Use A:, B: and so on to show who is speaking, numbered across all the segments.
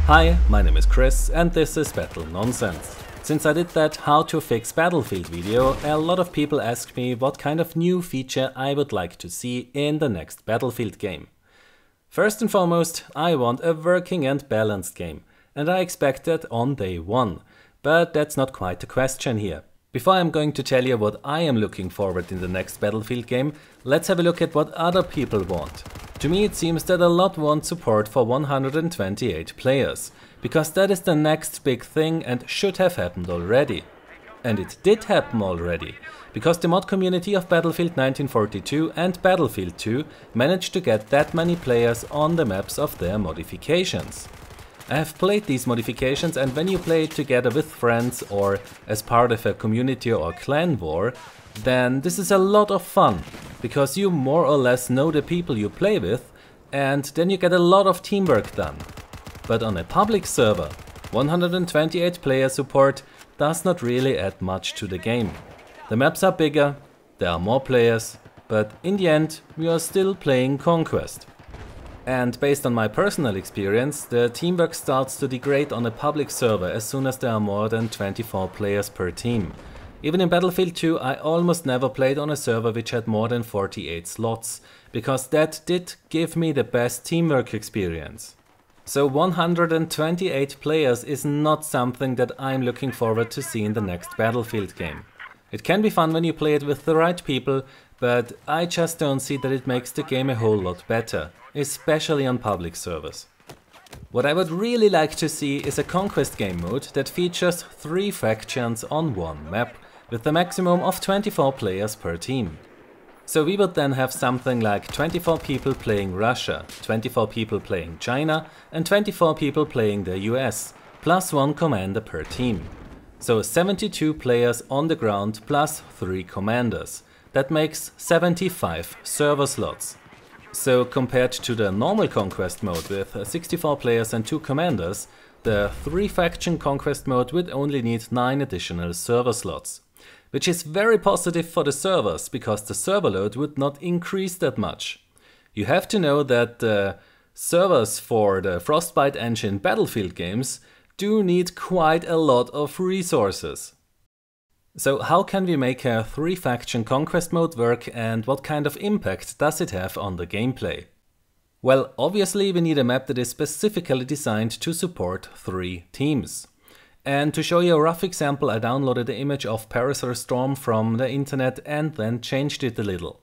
A: Hi, my name is Chris and this is Battle Nonsense. Since I did that how to fix Battlefield video, a lot of people asked me what kind of new feature I would like to see in the next Battlefield game. First and foremost, I want a working and balanced game, and I expect that on day one. But that's not quite the question here. Before I'm going to tell you what I am looking forward in the next Battlefield game, let's have a look at what other people want. To me it seems that a lot want support for 128 players, because that is the next big thing and should have happened already. And it did happen already, because the mod community of Battlefield 1942 and Battlefield 2 managed to get that many players on the maps of their modifications. I have played these modifications, and when you play it together with friends or as part of a community or clan war, then this is a lot of fun, because you more or less know the people you play with, and then you get a lot of teamwork done. But on a public server, 128 player support does not really add much to the game. The maps are bigger, there are more players, but in the end we are still playing Conquest. And based on my personal experience, the teamwork starts to degrade on a public server as soon as there are more than 24 players per team. Even in Battlefield 2 I almost never played on a server which had more than 48 slots, because that did give me the best teamwork experience. So 128 players is not something that I'm looking forward to see in the next Battlefield game. It can be fun when you play it with the right people, but I just don't see that it makes the game a whole lot better, especially on public servers. What I would really like to see is a Conquest game mode that features 3 factions on one map, with a maximum of 24 players per team. So we would then have something like 24 people playing Russia, 24 people playing China and 24 people playing the US, plus 1 commander per team. So 72 players on the ground plus 3 commanders. That makes 75 server slots. So compared to the normal Conquest mode with 64 players and 2 commanders, the 3 faction Conquest mode would only need 9 additional server slots. Which is very positive for the servers, because the server load would not increase that much. You have to know that the servers for the Frostbite engine Battlefield games do need quite a lot of resources. So how can we make a 3 faction Conquest mode work, and what kind of impact does it have on the gameplay? Well, obviously we need a map that is specifically designed to support 3 teams. And to show you a rough example, I downloaded the image of Parasol Storm from the internet and then changed it a little.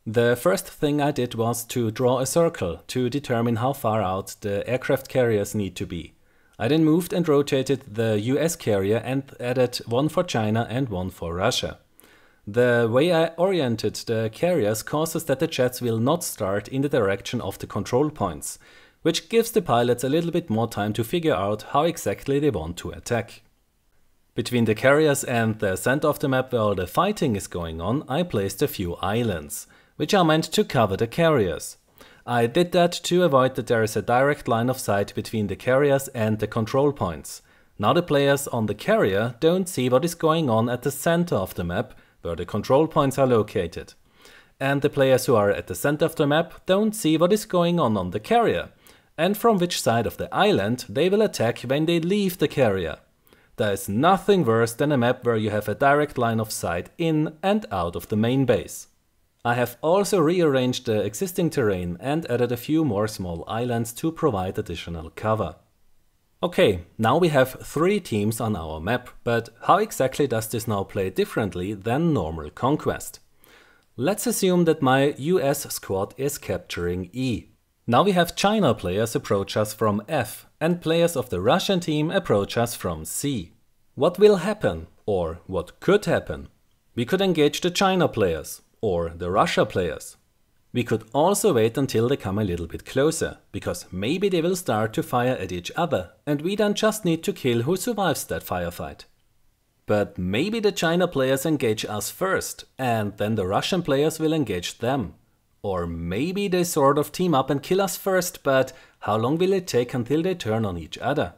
A: The first thing I did was to draw a circle to determine how far out the aircraft carriers need to be. I then moved and rotated the US carrier and added 1 for China and 1 for Russia. The way I oriented the carriers causes that the jets will not start in the direction of the control points, which gives the pilots a little bit more time to figure out how exactly they want to attack. Between the carriers and the center of the map where all the fighting is going on, I placed a few islands, which are meant to cover the carriers. I did that to avoid that there is a direct line of sight between the carriers and the control points. Now the players on the carrier don't see what is going on at the center of the map, where the control points are located. And the players who are at the center of the map don't see what is going on the carrier, and from which side of the island they will attack when they leave the carrier. There is nothing worse than a map where you have a direct line of sight in and out of the main base. I have also rearranged the existing terrain and added a few more small islands to provide additional cover. Okay, now we have 3 teams on our map, but how exactly does this now play differently than normal Conquest? Let's assume that my US squad is capturing E. Now we have China players approach us from F and players of the Russian team approach us from C. What will happen, or what could happen? We could engage the China players or the Russia players. We could also wait until they come a little bit closer, because maybe they will start to fire at each other and we then just need to kill who survives that firefight. But maybe the China players engage us first and then the Russian players will engage them. Or maybe they sort of team up and kill us first, but how long will it take until they turn on each other?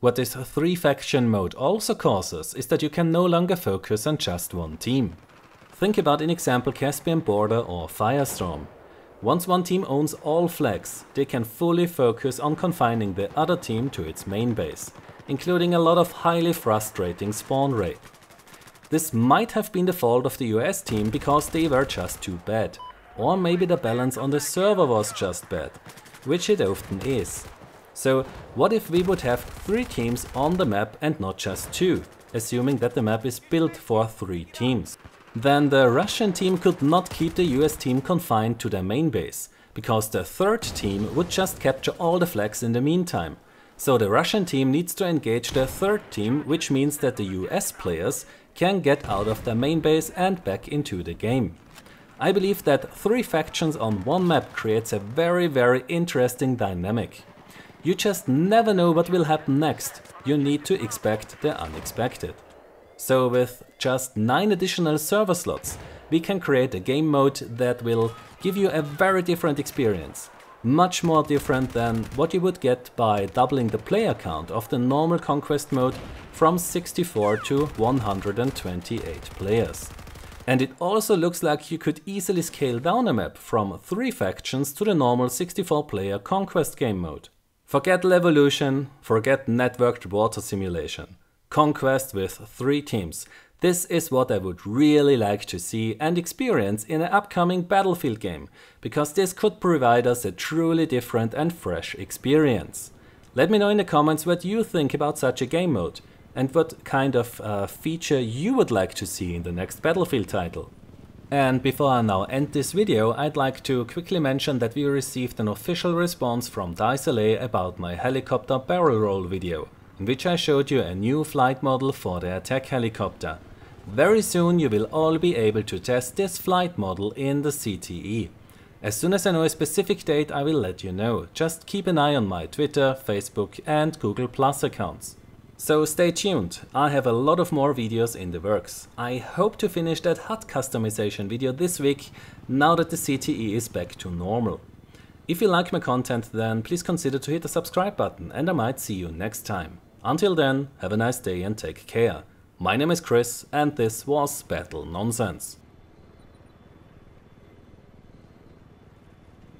A: What this 3 faction mode also causes is that you can no longer focus on just one team. Think about, in example, Caspian Border or Firestorm. Once one team owns all flags, they can fully focus on confining the other team to its main base, including a lot of highly frustrating spawn rape. This might have been the fault of the US team because they were just too bad, or maybe the balance on the server was just bad, which it often is. So what if we would have 3 teams on the map and not just 2, assuming that the map is built for 3 teams? Then the Russian team could not keep the US team confined to their main base, because the 3rd team would just capture all the flags in the meantime. So the Russian team needs to engage the 3rd team, which means that the US players can get out of their main base and back into the game. I believe that 3 factions on one map creates a very interesting dynamic. You just never know what will happen next. You need to expect the unexpected. So with just 9 additional server slots, we can create a game mode that will give you a very different experience. Much more different than what you would get by doubling the player count of the normal Conquest mode from 64 to 128 players. And it also looks like you could easily scale down a map from 3 factions to the normal 64-player Conquest game mode. Forget levolution, forget networked water simulation. Conquest with 3 teams. This is what I would really like to see and experience in an upcoming Battlefield game, because this could provide us a truly different and fresh experience. Let me know in the comments what you think about such a game mode, and what kind of feature you would like to see in the next Battlefield title. And before I now end this video, I'd like to quickly mention that we received an official response from DICE LA about my helicopter barrel roll video, in which I showed you a new flight model for the attack helicopter. Very soon you will all be able to test this flight model in the CTE. As soon as I know a specific date, I will let you know. Just keep an eye on my Twitter, Facebook and Google Plus accounts. So stay tuned, I have a lot of more videos in the works. I hope to finish that HUD customization video this week, now that the CTE is back to normal. If you like my content, then please consider to hit the subscribe button and I might see you next time. Until then, have a nice day and take care. My name is Chris and this was Battle Nonsense.